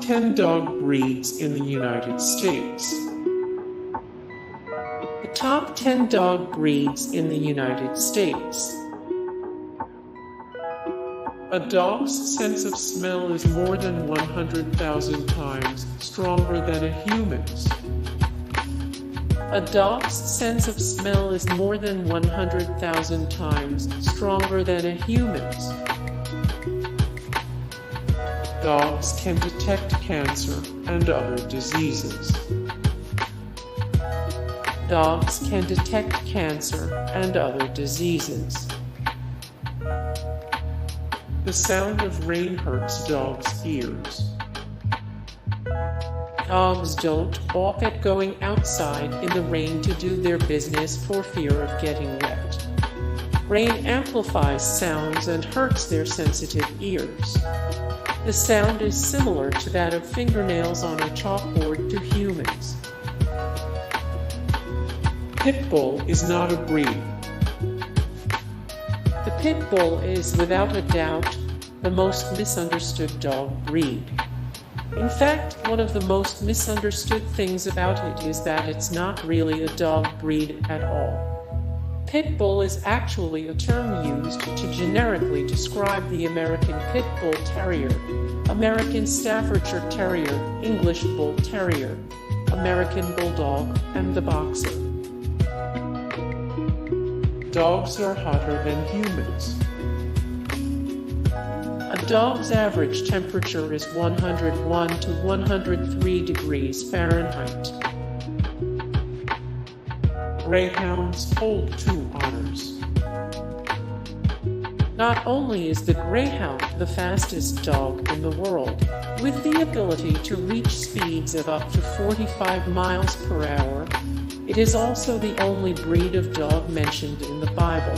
10 dog breeds in the United States. The top 10 dog breeds in the United States. A dog's sense of smell is more than 100,000 times stronger than a human's. A dog's sense of smell is more than 100,000 times stronger than a human's. Dogs can detect cancer and other diseases. Dogs can detect cancer and other diseases. The sound of rain hurts dogs' ears. Dogs don't balk at going outside in the rain to do their business for fear of getting wet. Rain amplifies sounds and hurts their sensitive ears. The sound is similar to that of fingernails on a chalkboard to humans. Pit bull is not a breed. The pit bull is, without a doubt, the most misunderstood dog breed. In fact, one of the most misunderstood things about it is that it's not really a dog breed at all. Pit bull is actually a term used to generically describe the American Pit Bull Terrier, American Staffordshire Terrier, English Bull Terrier, American Bulldog, and the Boxer. Dogs are hotter than humans. A dog's average temperature is 101 to 103 degrees Fahrenheit. Greyhounds hold two honors. Not only is the Greyhound the fastest dog in the world, with the ability to reach speeds of up to 45 miles per hour, it is also the only breed of dog mentioned in the Bible.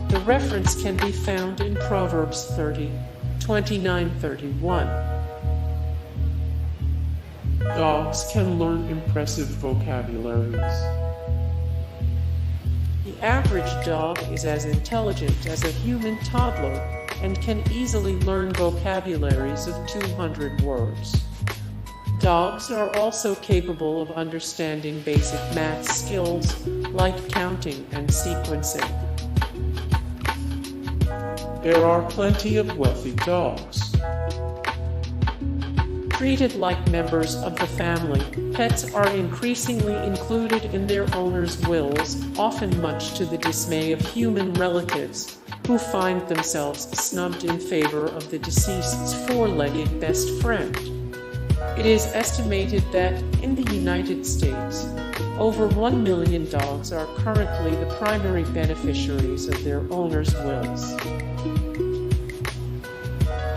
The reference can be found in Proverbs 30:29-31. Dogs can learn impressive vocabularies. The average dog is as intelligent as a human toddler and can easily learn vocabularies of 200 words. Dogs are also capable of understanding basic math skills like counting and sequencing. There are plenty of wealthy dogs. Treated like members of the family, pets are increasingly included in their owners' wills, often much to the dismay of human relatives, who find themselves snubbed in favor of the deceased's four-legged best friend. It is estimated that, in the United States, over 1 million dogs are currently the primary beneficiaries of their owners' wills.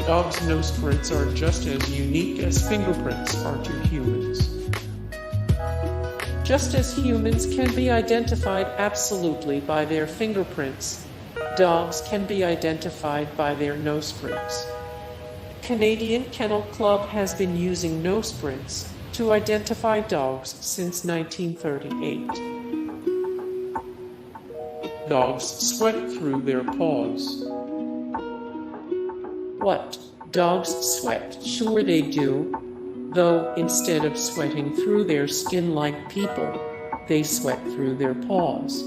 Dogs' noseprints are just as unique as fingerprints are to humans. Just as humans can be identified absolutely by their fingerprints, dogs can be identified by their noseprints. The Canadian Kennel Club has been using noseprints to identify dogs since 1938. Dogs sweat through their paws. What? Dogs sweat? Sure they do. Though, instead of sweating through their skin like people, they sweat through their paws.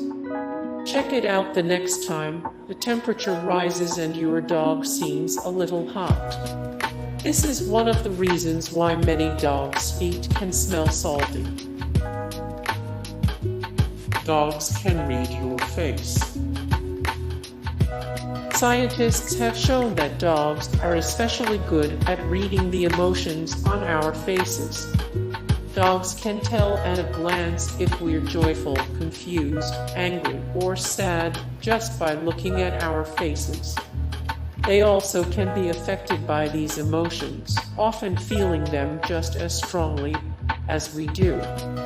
Check it out the next time the temperature rises and your dog seems a little hot. This is one of the reasons why many dogs' feet can smell salty. Dogs can read your face. Scientists have shown that dogs are especially good at reading the emotions on our faces. Dogs can tell at a glance if we're joyful, confused, angry, or sad just by looking at our faces. They also can be affected by these emotions, often feeling them just as strongly as we do.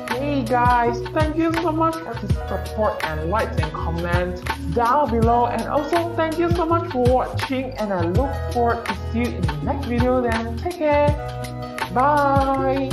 Hey guys, thank you so much for the support and likes and comments down below, and also thank you so much for watching, and I look forward to see you in the next video. Then take care, bye.